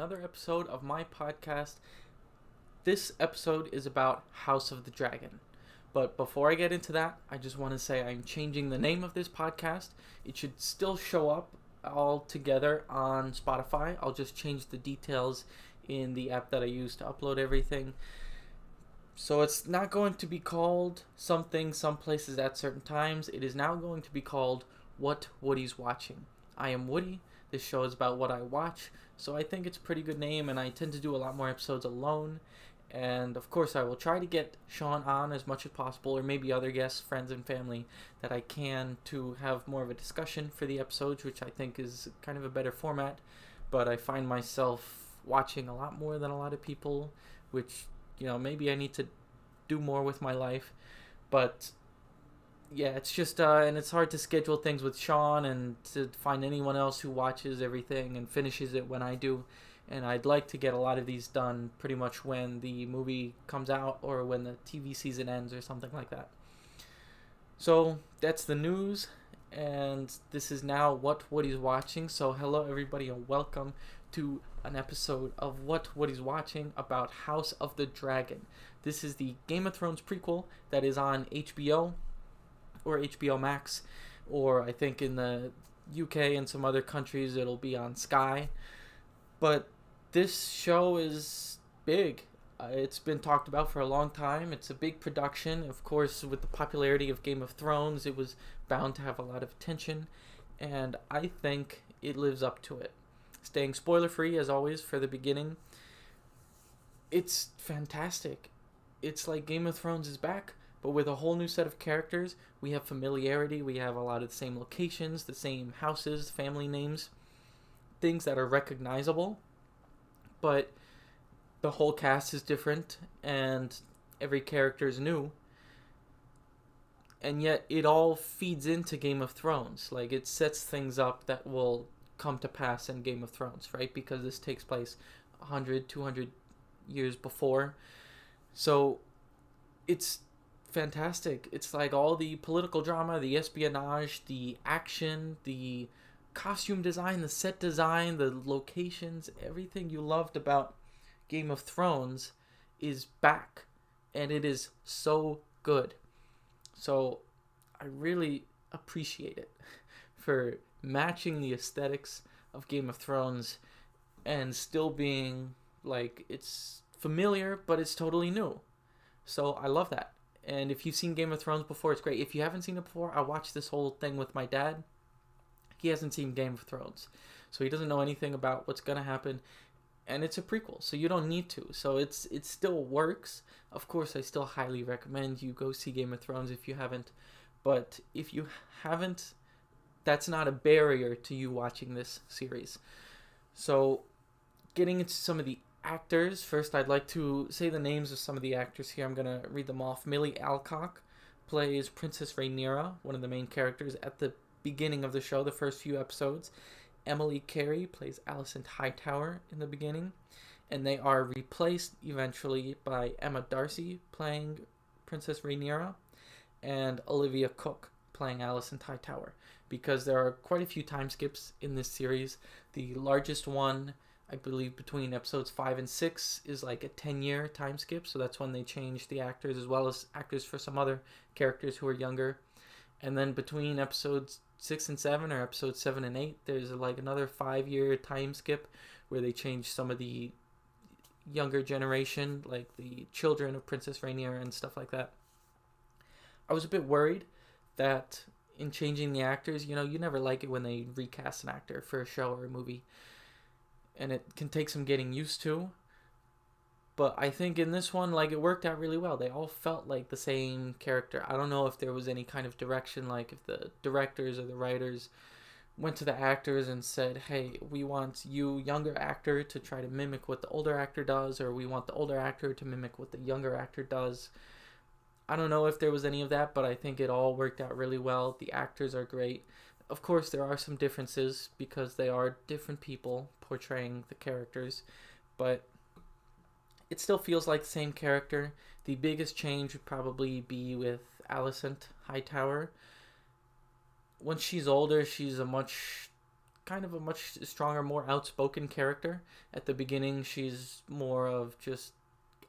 another episode of my podcast. This episode is about House of the Dragon. But before I get into that, I just want to say I'm changing the name of this podcast. It should still show up all together on Spotify. I'll just change the details in the app that I use to upload everything. So it's not going to be called something some places at certain times. It is now going to be called What Woody's Watching. I am Woody. This show is about what I watch, so I think it's a pretty good name, and I tend to do a lot more episodes alone. And of course, I will try to get Sean on as much as possible, or maybe other guests, friends, and family that I can, to have more of a discussion for the episodes, which I think is kind of a better format. But I find myself watching a lot more than a lot of people, which, maybe I need to do more with my life. But yeah, it's just, and it's hard to schedule things with Sean and to find anyone else who watches everything and finishes it when I do. And I'd like to get a lot of these done pretty much when the movie comes out or when the TV season ends or something like that. So that's the news, and this is now What Woody's Watching. So hello everybody and welcome to an episode of What Woody's Watching about House of the Dragon. This is the Game of Thrones prequel that is on HBO or HBO Max, or I think in the UK and some other countries it'll be on Sky. But this show is big. It's been talked about for a long time. It's a big production. Of course, with the popularity of Game of Thrones, it was bound to have a lot of attention, and I think it lives up to it. Staying spoiler-free, as always, for the beginning. It's fantastic. It's like Game of Thrones is back, but with a whole new set of characters. We have familiarity. We have a lot of the same locations, the same houses, family names, things that are recognizable. But the whole cast is different, and every character is new. And yet it all feeds into Game of Thrones. Like, it sets things up that will come to pass in Game of Thrones, right? Because this takes place 100, 200 years before. So it's fantastic. It's like all the political drama, the espionage, the action, the costume design, the set design, the locations, everything you loved about Game of Thrones is back, and it is so good. So I really appreciate it for matching the aesthetics of Game of Thrones and still being like, it's familiar, but it's totally new. So I love that. And if you've seen Game of Thrones before, it's great. If you haven't seen it before, I watched this whole thing with my dad. He hasn't seen Game of Thrones, so he doesn't know anything about what's going to happen. And it's a prequel, so you don't need to. So it still works. Of course, I still highly recommend you go see Game of Thrones if you haven't. But if you haven't, that's not a barrier to you watching this series. So getting into some of the actors, first I'd like to say the names of some of the actors here. I'm going to read them off. Millie Alcock plays Princess Rhaenyra, one of the main characters at the beginning of the show, the first few episodes. Emily Carey plays Alicent Hightower in the beginning, and they are replaced eventually by Emma Darcy playing Princess Rhaenyra and Olivia Cooke playing Alicent Hightower, because there are quite a few time skips in this series. The largest one, I believe, between episodes 5 and 6 is like a 10-year time skip, so that's when they changed the actors, as well as actors for some other characters who are younger. And then between episodes 6 and 7, or episodes 7 and 8, there's like another 5-year time skip where they changed some of the younger generation, like the children of Princess Rhaenyra and stuff like that. I was a bit worried that in changing the actors, you never like it when they recast an actor for a show or a movie, and it can take some getting used to. But I think in this one, like, it worked out really well. They all felt like the same character. I don't know if there was any kind of direction, like if the directors or the writers went to the actors and said, hey, we want you, younger actor, to try to mimic what the older actor does, or we want the older actor to mimic what the younger actor does. I don't know if there was any of that, but I think it all worked out really well. The actors are great. Of course, there are some differences because they are different people portraying the characters, but it still feels like the same character. The biggest change would probably be with Alicent Hightower. When she's older, she's a much kind of a much stronger, more outspoken character. At the beginning, she's more of just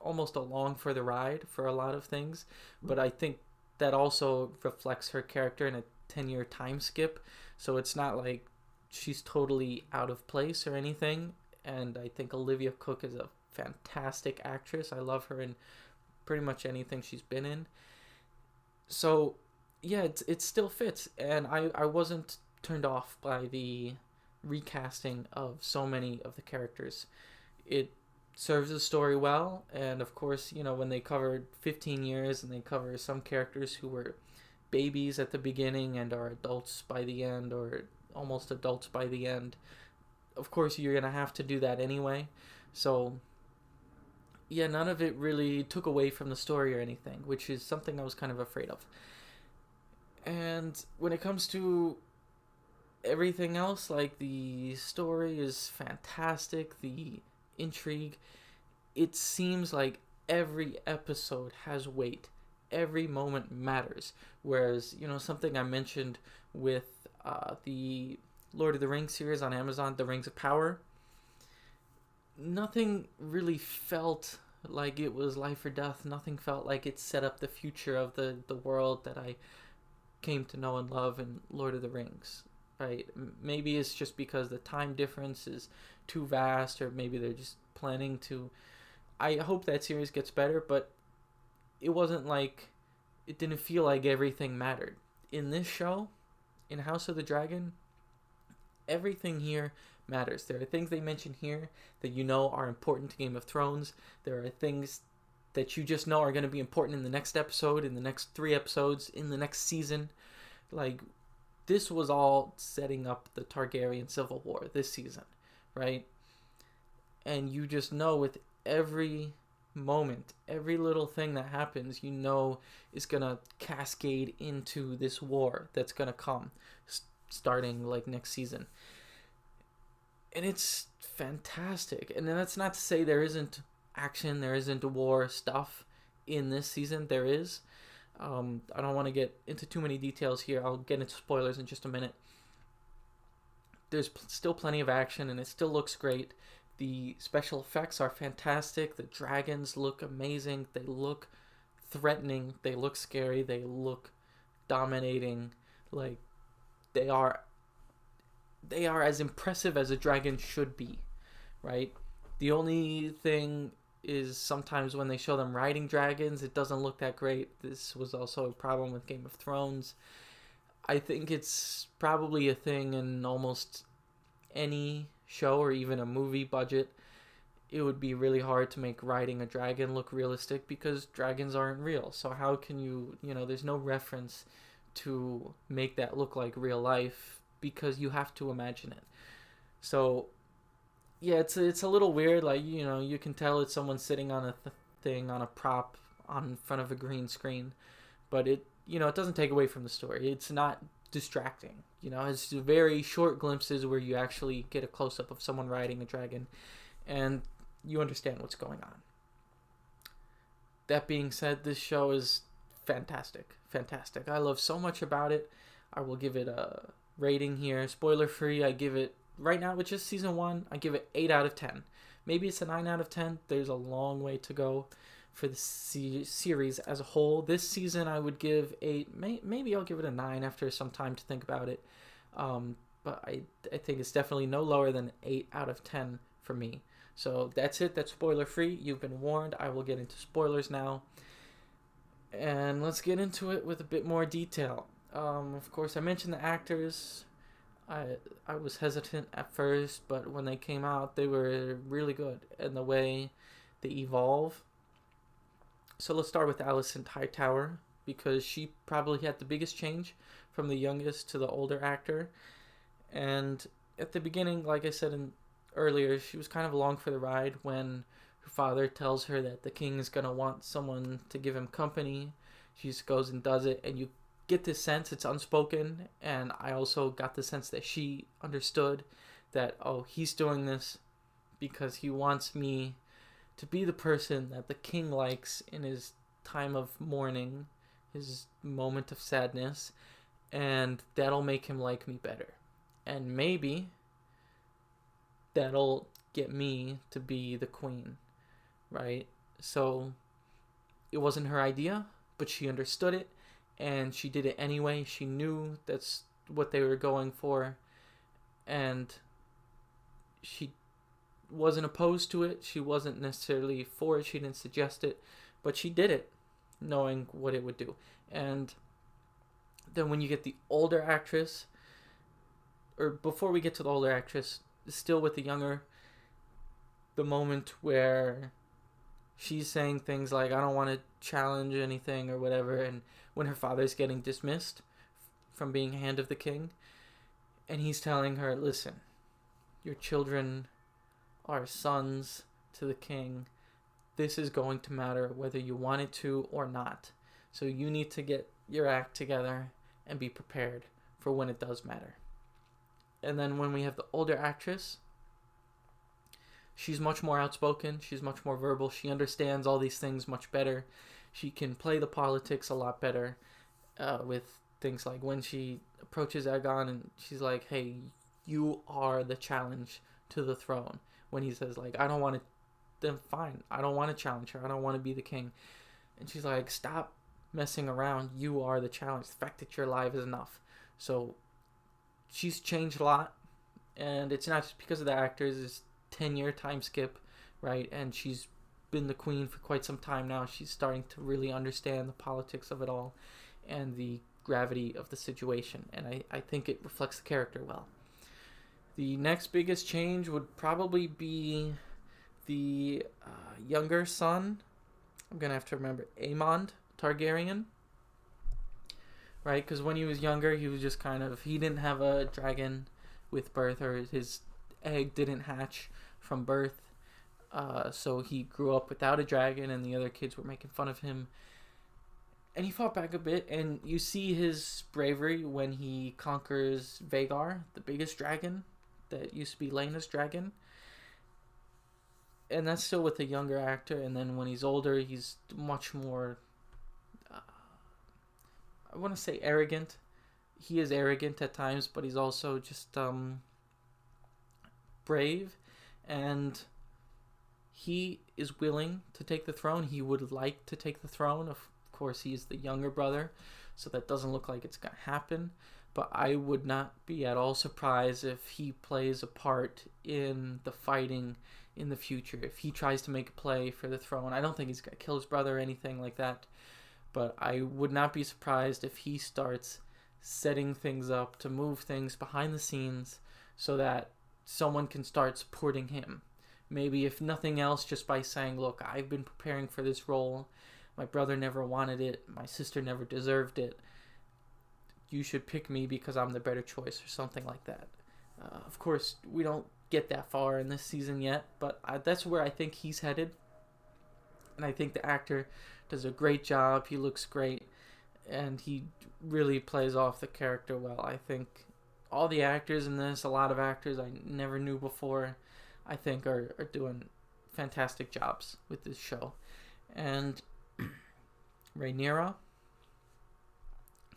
almost along for the ride for a lot of things, but I think that also reflects her character in a 10-year time skip, so it's not like she's totally out of place or anything. And I think Olivia Cooke is a fantastic actress. I love her in pretty much anything she's been in. So yeah, it still fits, and I wasn't turned off by the recasting of so many of the characters. It serves the story well, and of course, when they covered 15 years and they cover some characters who were babies at the beginning and are adults by the end, or almost adults by the end, of course you're gonna have to do that anyway. So yeah, none of it really took away from the story or anything, which is something I was kind of afraid of. And when it comes to everything else, like, the story is fantastic, the intrigue, it seems like every episode has weight. Every moment matters. Whereas, something I mentioned with the Lord of the Rings series on Amazon, The Rings of Power, nothing really felt like it was life or death. Nothing felt like it set up the future of the world that I came to know and love in Lord of the Rings, right? Maybe it's just because the time difference is too vast, or maybe they're just planning to... I hope that series gets better, but it wasn't like... It didn't feel like everything mattered. In this show, in House of the Dragon, everything here matters. There are things they mention here that are important to Game of Thrones. There are things that you just know are going to be important in the next episode, in the next 3 episodes, in the next season. Like, this was all setting up the Targaryen Civil War this season, right? And you just know with every moment, every little thing that happens, is going to cascade into this war that's going to come starting like next season. And it's fantastic. And that's not to say there isn't action, there isn't war stuff in this season. There is. I don't want to get into too many details here. I'll get into spoilers in just a minute. There's still plenty of action, and it still looks great. The special effects are fantastic. The dragons look amazing. They look threatening. They look scary. They look dominating. Like, they are as impressive as a dragon should be, right? The only thing is sometimes when they show them riding dragons, it doesn't look that great. This was also a problem with Game of Thrones. I think it's probably a thing in almost any show or even a movie budget. It would be really hard to make riding a dragon look realistic because dragons aren't real. So how can there's no reference to make that look like real life because you have to imagine it. So yeah, it's a little weird. Like, you can tell it's someone sitting on a thing, on a prop, on front of a green screen, but it doesn't take away from the story. It's not distracting. It's very short glimpses where you actually get a close-up of someone riding a dragon, and you understand what's going on. That being said, this show is fantastic. Fantastic. I love so much about it. I will give it a rating here. Spoiler-free, I give it... Right now, with just season 1, I give it 8 out of 10. Maybe it's a 9 out of 10. There's a long way to go for the series as a whole. This season, I would give 8. Maybe I'll give it a 9 after some time to think about it. But I think it's definitely no lower than 8 out of 10 for me. So that's it. That's spoiler-free. You've been warned. I will get into spoilers now. And let's get into it with a bit more detail. Of course, I mentioned the actors. I was hesitant at first, but when they came out, they were really good, and the way they evolve. So let's start with Alicent Hightower, because she probably had the biggest change from the youngest to the older actor. And at the beginning, like I said earlier, she was kind of along for the ride when her father tells her that the king is going to want someone to give him company. She just goes and does it, and you get this sense, it's unspoken, and I also got the sense that she understood that, oh, he's doing this because he wants me to be the person that the king likes in his time of mourning, his moment of sadness, and that'll make him like me better. And maybe that'll get me to be the queen, right? So it wasn't her idea, but she understood it, and she did it anyway. She knew that's what they were going for, and she wasn't opposed to it. She wasn't necessarily for it. She didn't suggest it, but she did it, knowing what it would do. And then when you get the older actress, or before we get to the older actress, still with the younger, the moment where she's saying things like, I don't want to challenge anything or whatever, and when her father's getting dismissed from being Hand of the King, and he's telling her, listen, your children are sons to the king. This is going to matter whether you want it to or not. So you need to get your act together and be prepared for when it does matter. And then when we have the older actress, she's much more outspoken. She's much more verbal. She understands all these things much better. She can play the politics a lot better with things like when she approaches Aegon and she's like, hey, you are the challenge to the throne. When he says, like, I don't want to, then fine. I don't want to challenge her. I don't want to be the king. And she's like, stop messing around. You are the challenge. The fact that you're alive is enough. So she's changed a lot. And it's not just because of the actors. It's 10-year time skip, right? And she's been the queen for quite some time now. She's starting to really understand the politics of it all and the gravity of the situation. And I think it reflects the character well. The next biggest change would probably be the younger son. I'm going to have to remember Aemond Targaryen. Right? Because when he was younger, he was just kind of... He didn't have a dragon with birth, or his egg didn't hatch from birth. So he grew up without a dragon, and the other kids were making fun of him. And he fought back a bit, and you see his bravery when he conquers Vhagar, the biggest dragon that used to be Laena's dragon. And that's still with a younger actor. And then when he's older, he's much more, I want to say arrogant. He is arrogant at times, but he's also just brave. And he is willing to take the throne. He would like to take the throne. Of course, he's the younger brother, so that doesn't look like it's going to happen. But I would not be at all surprised if he plays a part in the fighting in the future. If he tries to make a play for the throne. I don't think he's going to kill his brother or anything like that. But I would not be surprised if he starts setting things up to move things behind the scenes so that someone can start supporting him. Maybe if nothing else, just by saying, look, I've been preparing for this role. My brother never wanted it. My sister never deserved it. You should pick me because I'm the better choice, or something like that. Of course, we don't get that far in this season yet, but that's where I think he's headed. And I think the actor does a great job. He looks great, and he really plays off the character well. I think all the actors in this, a lot of actors I never knew before, I think are doing fantastic jobs with this show. And Rhaenyra,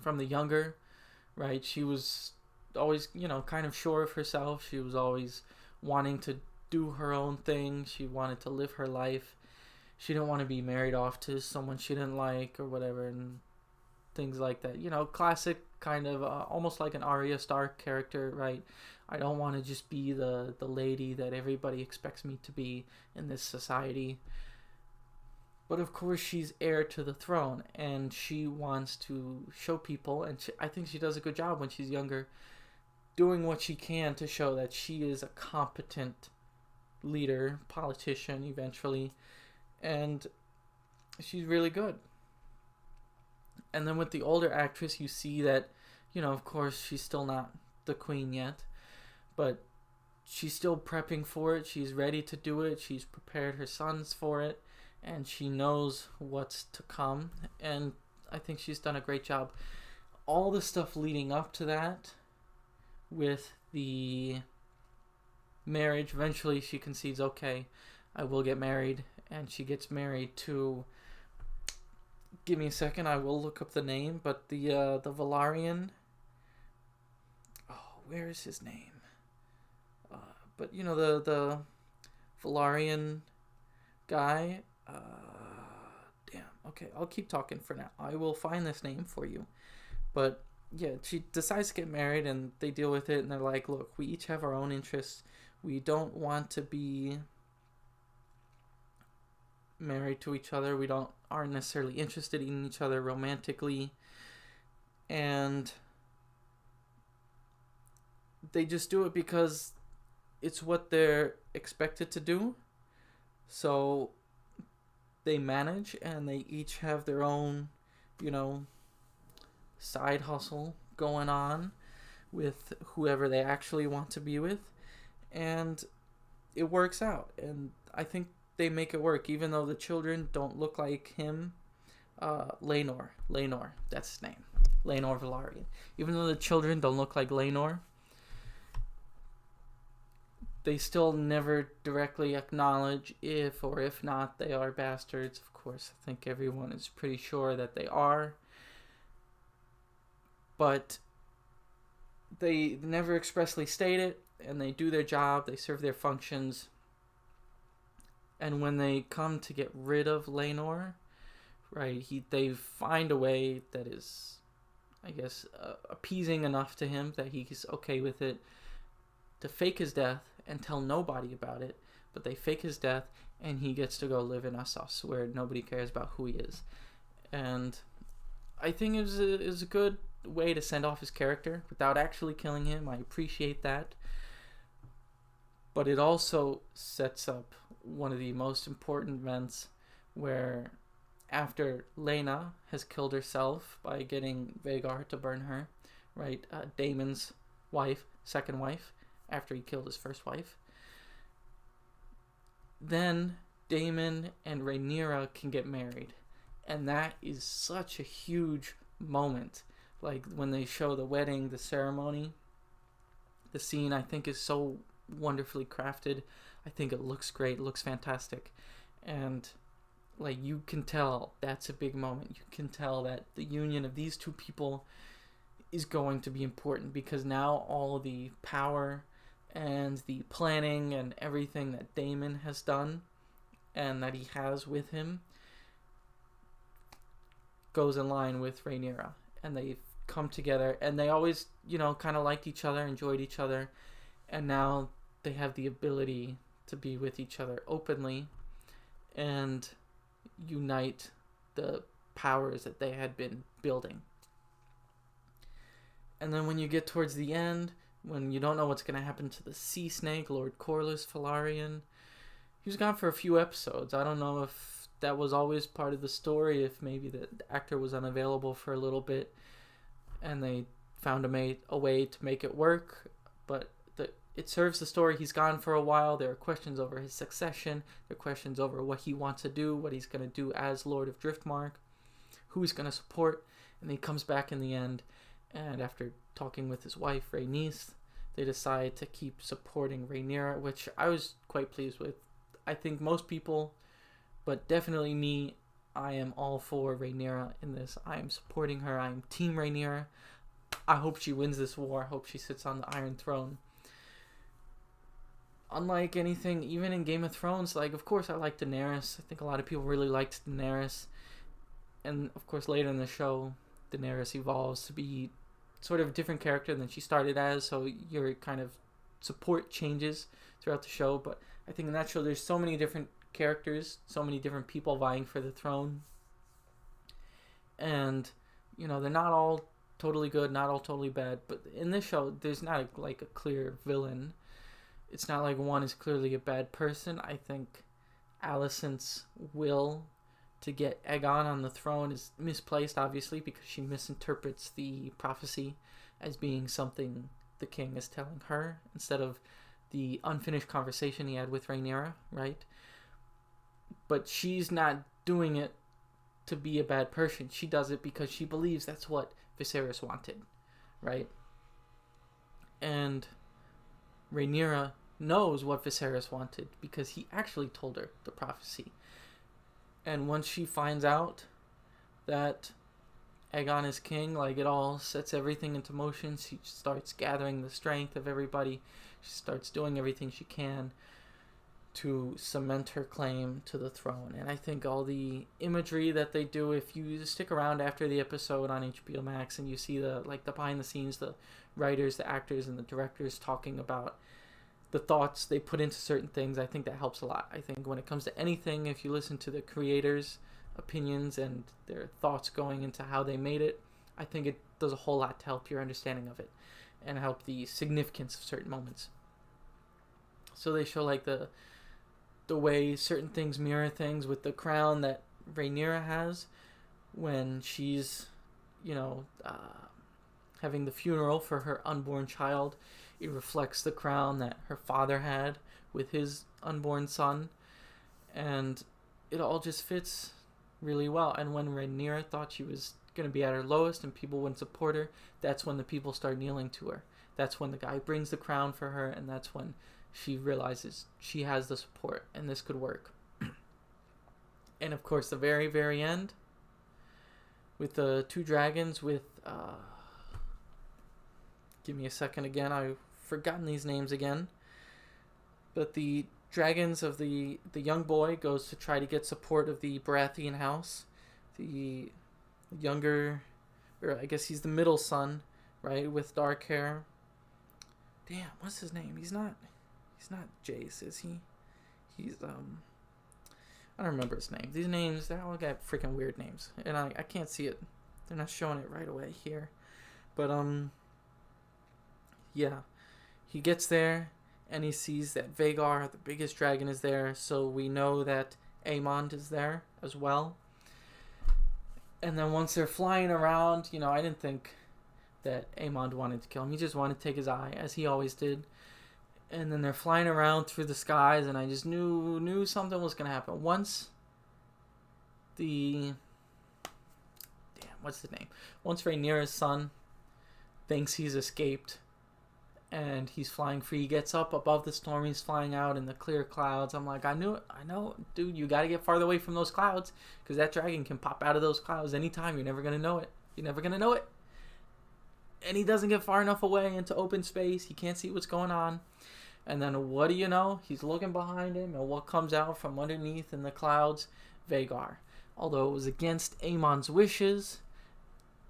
from the younger, right, she was always, kind of sure of herself. She was always wanting to do her own thing. She wanted to live her life. She didn't want to be married off to someone she didn't like or whatever, and things like that. Classic kind of almost like an Arya Stark character, right? I don't want to just be the lady that everybody expects me to be in this society. But of course, she's heir to the throne, and she wants to show people, and I think she does a good job when she's younger, doing what she can to show that she is a competent leader, politician, eventually, and she's really good. And then with the older actress, you see that, of course, she's still not the queen yet, but she's still prepping for it. She's ready to do it. She's prepared her sons for it. And she knows what's to come, and I think she's done a great job. All the stuff leading up to that, with the marriage, eventually she concedes, okay, I will get married, and she gets married to, give me a second, I will look up the name, but the Velaryon, where is his name? But the Valarian guy. Damn. Okay, I'll keep talking for now. I will find this name for you. But yeah, she decides to get married, and they deal with it, and they're like, look, we each have our own interests. We don't want to be married to each other. We aren't necessarily interested in each other romantically. And they just do it because it's what they're expected to do. So they manage, and they each have their own, side hustle going on with whoever they actually want to be with. And it works out. And I think they make it work, even though the children don't look like him. Laenor, that's his name. Laenor Velaryon. Even though the children don't look like Laenor, they still never directly acknowledge if or if not they are bastards. Of course, I think everyone is pretty sure that they are. But they never expressly state it, and they do their job, they serve their functions. And when they come to get rid of Laenor, right, they find a way that is, I guess, appeasing enough to him that he's okay with it, to fake his death and tell nobody about it. But they fake his death, and he gets to go live in Essos, where nobody cares about who he is. And I think it was a good way to send off his character without actually killing him. I appreciate that. But it also sets up one of the most important events, where after Laena has killed herself by getting Vhagar to burn her, right, Daemon's wife, second wife, after he killed his first wife, then Daemon and Rhaenyra can get married. And that is such a huge moment. Like, when they show the wedding, the ceremony, the scene, I think, is so wonderfully crafted. I think it looks great, it looks fantastic. And, like, you can tell that's a big moment. You can tell that the union of these two people is going to be important, because now all of the power and the planning and everything that Daemon has done and that he has with him goes in line with Rhaenyra. And they've come together, and they always, kind of liked each other, enjoyed each other, and now they have the ability to be with each other openly and unite the powers that they had been building. And then when you get towards the end, when you don't know what's going to happen to the sea snake, Lord Corlys Velaryon, he was gone for a few episodes. I don't know if that was always part of the story, if maybe the actor was unavailable for a little bit and they found a way to make it work. But it serves the story. He's gone for a while. There are questions over his succession. There are questions over what he wants to do, what he's going to do as Lord of Driftmark, who he's going to support. And he comes back in the end, and after talking with his wife, Rhaenys, they decide to keep supporting Rhaenyra, which I was quite pleased with. I think most people, but definitely me, I am all for Rhaenyra in this. I am supporting her. I am Team Rhaenyra. I hope she wins this war. I hope she sits on the Iron Throne. Unlike anything, even in Game of Thrones, like, of course I like Daenerys. I think a lot of people really liked Daenerys. And, of course, later in the show, Daenerys evolves to be sort of a different character than she started as, so your kind of support changes throughout the show. But I think in that show there's so many different characters, so many different people vying for the throne. And, they're not all totally good, not all totally bad. But in this show, there's not a clear villain. It's not like one is clearly a bad person. I think Alicent's will to get Aegon on the throne is misplaced, obviously, because she misinterprets the prophecy as being something the king is telling her, instead of the unfinished conversation he had with Rhaenyra, right? But she's not doing it to be a bad person. She does it because she believes that's what Viserys wanted, right? And Rhaenyra knows what Viserys wanted because he actually told her the prophecy. And once she finds out that Aegon is king, it all sets everything into motion. She starts gathering the strength of everybody She starts doing everything she can to cement her claim to the throne. And I think all the imagery that they do, if you stick around after the episode on HBO Max and you see the behind the scenes, the writers, the actors, and the directors talking about the thoughts they put into certain things, I think that helps a lot. I think when it comes to anything, if you listen to the creators' opinions and their thoughts going into how they made it, I think it does a whole lot to help your understanding of it and help the significance of certain moments. So they show like the way certain things mirror things with the crown that Rhaenyra has when she's, having the funeral for her unborn child. It reflects the crown that her father had with his unborn son. And it all just fits really well. And when Rhaenyra thought she was going to be at her lowest and people wouldn't support her, that's when the people start kneeling to her. That's when the guy brings the crown for her, and that's when she realizes she has the support and this could work. And of course, the very, very end with the two dragons with... give me a second again. I've forgotten these names again. But the dragons of the young boy goes to try to get support of the Baratheon house. The younger, or I guess he's the middle son, right, with dark hair. Damn, what's his name? He's not Jace, is he? He's I don't remember his name. These names, they all got freaking weird names, and I can't see it. They're not showing it right away here. But yeah, he gets there and he sees that Vhagar, the biggest dragon, is there. So we know that Aemond is there as well. And then once they're flying around, I didn't think that Aemond wanted to kill him. He just wanted to take his eye, as he always did. And then they're flying around through the skies, and I just knew something was going to happen. Once what's the name? Once Rhaenyra's son thinks he's escaped and he's flying free, he gets up above the storm, he's flying out in the clear clouds. I'm like, I know, dude, you got to get farther away from those clouds, because that dragon can pop out of those clouds anytime. You're never going to know it. And he doesn't get far enough away into open space. He can't see what's going on. And then what do you know? He's looking behind him, and what comes out from underneath in the clouds? Vhagar. Although it was against Aemon's wishes,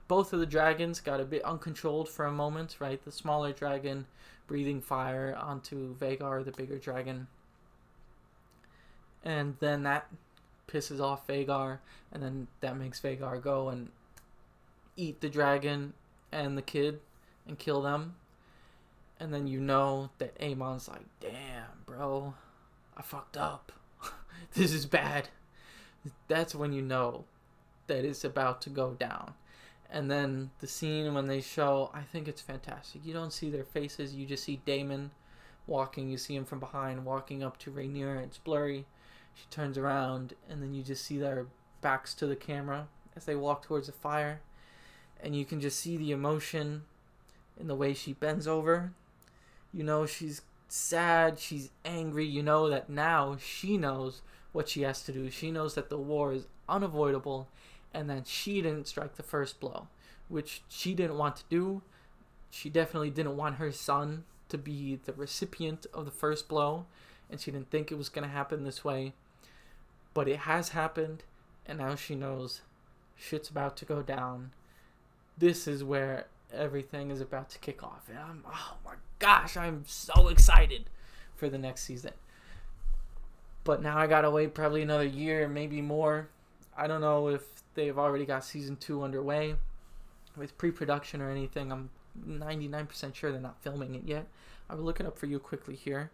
both of the dragons got a bit uncontrolled for a moment, right? The smaller dragon breathing fire onto Vhagar, the bigger dragon. And then that pisses off Vhagar, and then that makes Vhagar go and eat the dragon and the kid and kill them. And then you know that Aemon's like, damn, bro, I fucked up. This is bad. That's when you know that it's about to go down. And then the scene when they show, I think it's fantastic. You don't see their faces. You just see Daemon walking. You see him from behind walking up to Rhaenyra. It's blurry. She turns around, and then you just see their backs to the camera as they walk towards the fire. And you can just see the emotion in the way she bends over. You know she's sad, she's angry. You know that now she knows what she has to do. She knows that the war is unavoidable and that she didn't strike the first blow, which she didn't want to do. She definitely didn't want her son to be the recipient of the first blow, and she didn't think it was going to happen this way. But it has happened, and now she knows shit's about to go down. This is where everything is about to kick off. And oh my gosh, I'm so excited for the next season. But now I gotta wait probably another year, maybe more. I don't know if they've already got season 2 underway with pre-production or anything. I'm 99% sure they're not filming it yet. I will look it up for you quickly here.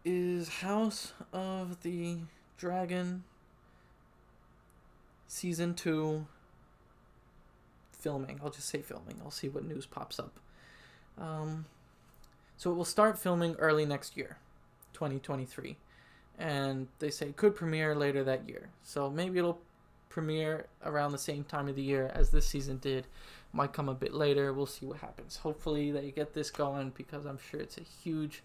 Is House of the Dragon season 2 filming? I'll just say filming. I'll see what news pops up. So it will start filming early next year, 2023. And they say it could premiere later that year. So maybe it'll premiere around the same time of the year as this season did. Might come a bit later. We'll see what happens. Hopefully they get this going, because I'm sure it's a huge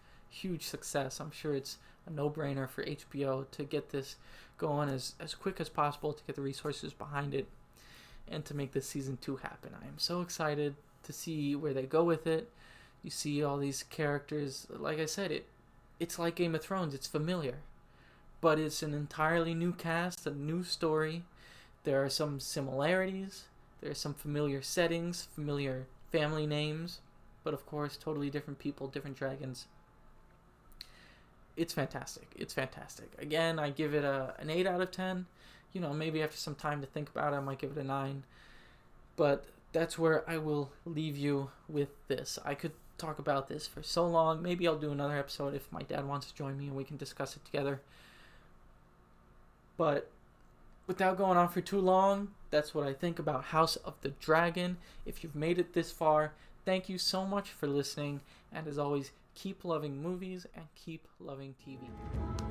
success. I'm sure it's a no-brainer for HBO to get this going as quick as possible, to get the resources behind it, and to make this season 2 happen. I am so excited to see where they go with it, You see all these characters. Like I said, it's like Game of Thrones. It's familiar, but it's an entirely new cast, a new story. There are some similarities. There are some familiar settings, familiar family names, but of course, totally different people, different dragons. It's fantastic. It's fantastic. Again, I give it an 8 out of 10. You know, maybe after some time to think about it, I might give it a 9. But that's where I will leave you with this. I could talk about this for so long. Maybe I'll do another episode if my dad wants to join me and we can discuss it together. But without going on for too long, that's what I think about House of the Dragon. If you've made it this far, thank you so much for listening. And as always, keep loving movies and keep loving TV.